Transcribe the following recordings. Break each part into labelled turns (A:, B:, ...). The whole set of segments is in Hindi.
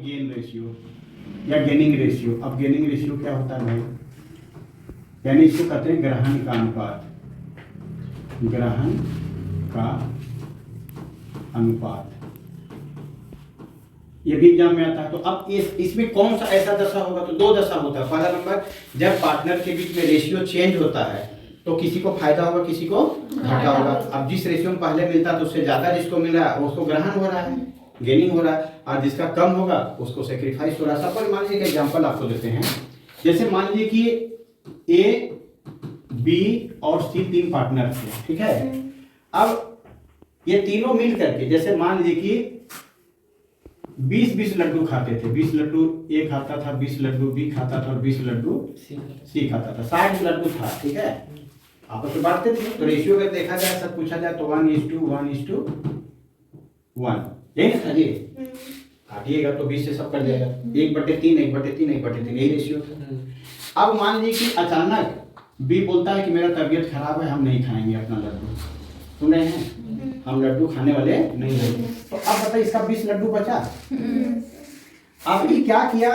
A: गेन रेशियो या गेनिंग रेशियो। अब गेनिंग रेशियो क्या होता है भाई, यानी इसको कहते हैं ग्रहण का अनुपात, ग्रहण का अनुपात, ये भी एग्जाम में आता है। तो अब इसमें कौन सा ऐसा दशा होगा, तो दो दशा होता है। पहला नंबर, जब पार्टनर के बीच में रेशियो चेंज होता है तो किसी को फायदा होगा, किसी को घाटा होगा। अब जिस रेशियो में पहले मिलता तो उससे ज्यादा जिसको मिल रहा है उसको ग्रहण हो रहा है, गेनिंग हो रहा है, और जिसका कम होगा उसको सेक्रीफाइस हो रहा है। सपोज मान लीजिए एग्जाम्पल आपको देते हैं, जैसे मान लीजिए कि ए, बी और सी तीन पार्टनर थे, ठीक है। अब ये तीनों मिल करके, जैसे मान लीजिए कि 20-20 लड्डू खाते थे, 20 लड्डू ए खाता था, 20 लड्डू बी खाता था और 20 लड्डू सी खाता था, 60 लड्डू था, ठीक है। आपस में बांटते थे। तो रेशियो अगर देखा जाए, सब पूछा जाए तो 1:1:1, यही ना था जी। काटिएगा तो 20 से सब कर जाएगा, 1/3, 1/3, 1/3, यही रेशियो था। अब मान लीजिए कि अचानक बी बोलता है कि मेरा तबीयत खराब है, हम नहीं खाएंगे अपना लड्डू, सुन रहे हैं, हम लड्डू खाने वाले नहीं हैं। तो अब बताइए इसका 20 लड्डू बचा। अब ये क्या किया,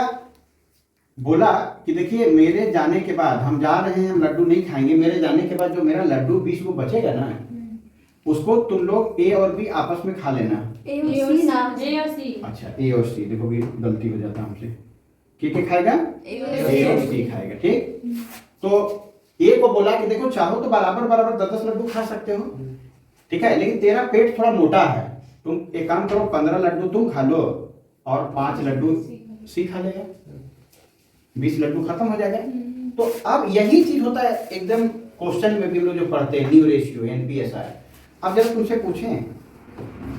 A: बोला कि देखिए मेरे जाने के बाद हम जा रहे हैं, हम लड्डू नहीं खाएंगे, मेरे जाने के बाद जो मेरा लड्डू 20 को बचेगा ना, उसको तुम लोग ए और बी आपस में खा लेना।
B: ए और सी।
A: अच्छा, ए और सी, देखो भी गलती हो जाता हमसे, क्या खाएगा, ए और सी खाएगा, ठीक। तो ए को बोला कि देखो चाहो तो बराबर बराबर 10-10 लड्डू खा सकते हो, ठीक है, लेकिन तेरा पेट थोड़ा मोटा है, तुम एक काम करो, 15 लड्डू तुम खा लो और 5 लड्डू सी खा लेगा, 20 लड्डू खत्म हो जाएगा। तो अब यही चीज होता है एकदम क्वेश्चन में भी हम लोग जो पढ़ते हैं, न्यू रेशियो NPSR। अब जब तुमसे पूछें,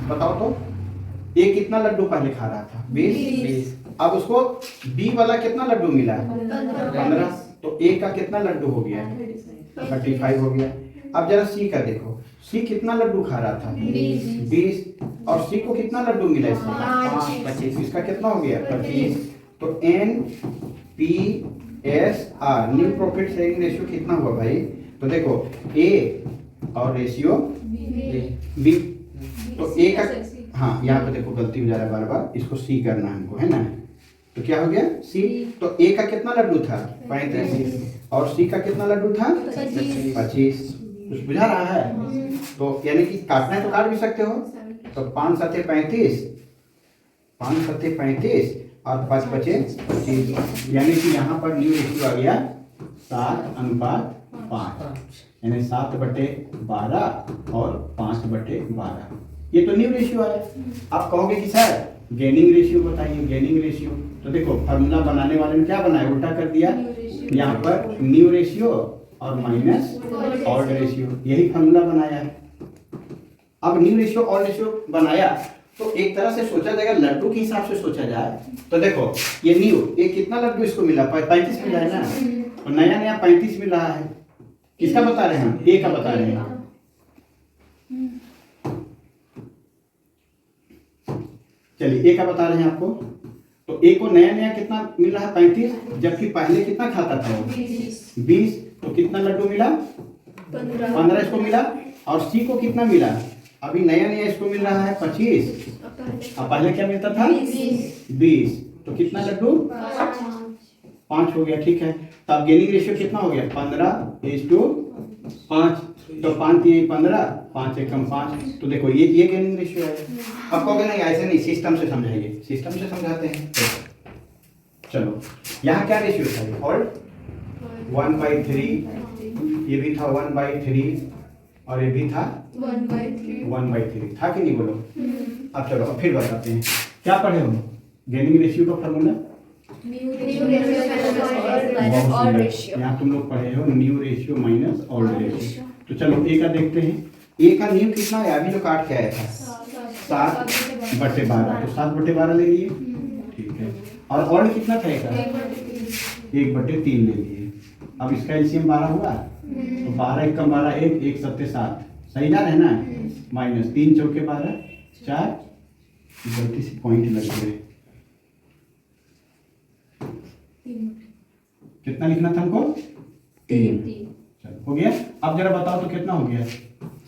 A: बताओ तो ए कितना लड्डू पहले खा रहा था, 20। अब उसको बी वाला कितना लड्डू मिला, 15। तो ए का कितना लड्डू हो गया, 35 हो गया। अब जरा सी का देखो, सी कितना लड्डू खा रहा था, 20, और सी को कितना लड्डू मिला, इसका 5, इसका कितना हो गया, 25। तो NPSR, new profit sharing ratio कितना हुआ भाई, तो देखो ए और रेशियो बी, तो ए का, हाँ यहाँ पे देखो गलती हो जा रहा है बार बार, इसको सी करना है हमको, है ना। तो क्या हो गया सी, तो ए का कितना लड्डू था, 35, और सी का कितना लड्डू था, 25। कुछ बुझा रहा है। तो यानी कि काटना है तो काट भी सकते हो। तो 5 7 35, 5 7 35 और 5 5 25, यानी कि यहाँ पर न्यू रेशियो आ गया 7:5, यानी 7/12 और 5/12, ये तो न्यू रेशियो है। आप कहोगे कि सर गेनिंग रेशियो बताइए, गेनिंग रेशियो। तो देखो फार्मूला बनाने वाले ने क्या बनाया, उल्टा कर दिया, यहाँ पर न्यू रेशियो और माइनस ऑल्ड रेशियो, यही फार्मूला बनाया है। अब न्यू रेशियो ऑल्ड रेशियो बनाया तो एक तरह से सोचा जाएगा, लड्डू के हिसाब से सोचा जाए तो देखो ये न्यू, ये कितना लड्डू इसको मिला, 35 मिला है ना, तो नया नया 35 मिल रहा है। किसका बता रहे हैं हम, ए का बता रहे हैं। चलिए ए का बता रहे हैं आपको, तो ए को नया नया कितना मिल रहा है, 35, जबकि पहले कितना खाता था वो, 20। तो कितना लड्डू मिला, 15 इसको मिला। और सी को कितना मिला, अभी नया नया इसको मिल रहा है 25, और पहले क्या मिलता था, 20। तो कितना लड्डू, 5 हो गया, ठीक है। तो अब गेनिंग रेशियो कितना हो गया, 15:5। तो 5 3 15, 5 1 5। तो देखो ये गेनिंग रेशियो है। अब कहोगे नहीं ऐसे नहीं, सिस्टम से समझाइए, सिस्टम से समझाते हैं। चलो यहाँ क्या रेशियो था, ऑल्ड 1/3, ये भी था 1/3, और ये भी था 1/3 था कि नहीं, बोलो। अब चलो अब फिर बताते हैं, क्या पढ़े हो गेनिंग रेशियो का फॉर्मूला, यहाँ तुम लोग पढ़े हो new ratio minus old ratio. तो चलो ए का देखते हैं, ए का न्यू कितना है, अभी जो काट के आया था 7/12, तो 7/12 ले लिए, ठीक है। और ओल्ड कितना था, 1/3 ले लिए। अब इसका एलसीएम 12 हुआ, तो 12 1 12, 1 7 7, सही ना रहना, माइनस 3 चौके 12, 4, गलती से पॉइंट लग गए, कितना लिखना था हमको, 3। चलो हो गया। अब जरा बताओ तो कितना हो गया,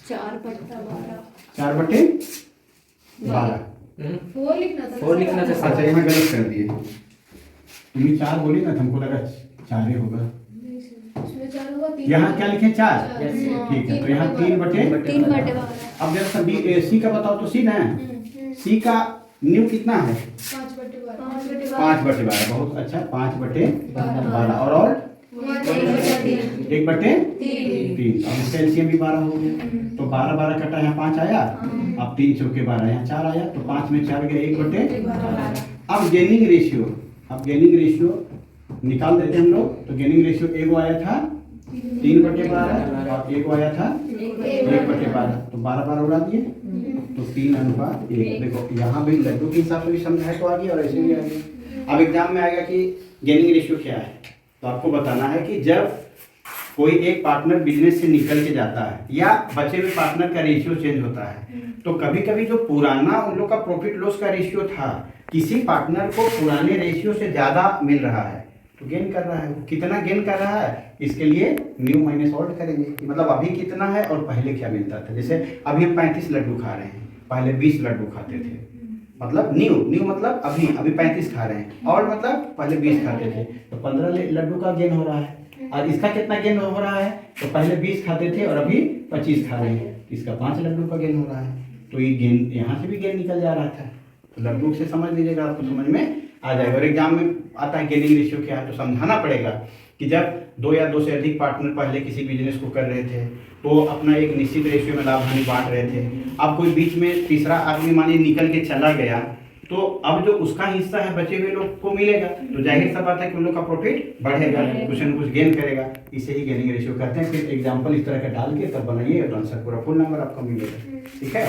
B: 4/12,
A: 4/12।
B: 4 लिखना था।
C: 4 लिखना था।
A: अच्छा यहाँ गलत कर दिए, तुमने 4 बोली ना, हमको लगा 4 ही होगा।
B: उसमें 4 होगा, 3
A: यहाँ क्या लिखे 4?
B: Yes.
A: ठीक है, तो यहाँ 3 बटे।
D: 3 बटे 12।
A: अब जरा सा सी का बताओ तो, सी ना, सी का न्यू कितना है?
B: 5 बटे 12।
A: 5 बटे 12, बहुत अच्छा, 5 बटे 12 और 1 बटे 3। अब इसका एलसीएम भी 12 हो गया, तो 12 12 कटा, यहाँ 5 आया, अब 3 चौके 12, यहाँ 4 आया, तो 5 में 4 गया, 1 बटे। अब गेनिंग रेशियो निकाल देते हैं हम लोग, तो गेनिंग रेशियो एगो आया था 3 बटे 12 और एगो आया था 1 बटे 12, तो 12 12 उड़ा दिए, तो 3:1। देखो यहाँ भी लड्डू के हिसाब से भी समझाए तो आ गया और ऐसे भी आ गया। अब एग्जाम में आएगा कि गेनिंग रेशियो क्या है, तो आपको बताना है कि जब कोई एक पार्टनर बिजनेस से निकल के जाता है या बचे हुए पार्टनर का रेशियो चेंज होता है, तो कभी कभी जो पुराना उन लोग का प्रॉफिट लॉस का रेशियो था, किसी पार्टनर को पुराने रेशियो से ज़्यादा मिल रहा है, तो गेन कर रहा है। वो कितना गेन कर रहा है, इसके लिए न्यू माइनस ओल्ड करेंगे कि मतलब अभी कितना है और पहले क्या मिलता था। जैसे अभी हम 35 लड्डू खा रहे हैं, पहले 20 लड्डू खाते थे, मतलब न्यू मतलब अभी 35 खा रहे हैं, और मतलब पहले 20 खाते थे, तो 15 लड्डू का गेन हो रहा है। और इसका कितना गेन हो रहा है, तो पहले 20 खाते थे और अभी 25 खा रहे हैं, इसका 5 लड्डू का गेन हो रहा है। तो ये गेन यहाँ से भी गेन निकल जा रहा था, तो लड्डू से समझ लीजिएगा, आपको समझ में आ जाएगा। और एग्जाम में आता है गेनिंग रेशियो क्या है, तो समझाना पड़ेगा कि जब 2 या 2 से अधिक पार्टनर पहले किसी बिजनेस को कर रहे थे, तो अपना एक निश्चित रेशियो में लाभ हानि बांट रहे थे। अब कोई बीच में तीसरा आदमी मानिए निकल के चला गया, तो अब जो उसका हिस्सा है बचे हुए लोग को मिलेगा, तो जाहिर सा बात है कि उन लोग का प्रॉफिट बढ़ेगा, कुछ न कुछ गेन करेगा। इसे ही गेनिंग रेशियो कहते हैं। फिर एग्जाम्पल इस तरह का डाल के तब बनाइए, तो आंसर पूरा फुल नंबर आपको मिलेगा। ठीक है।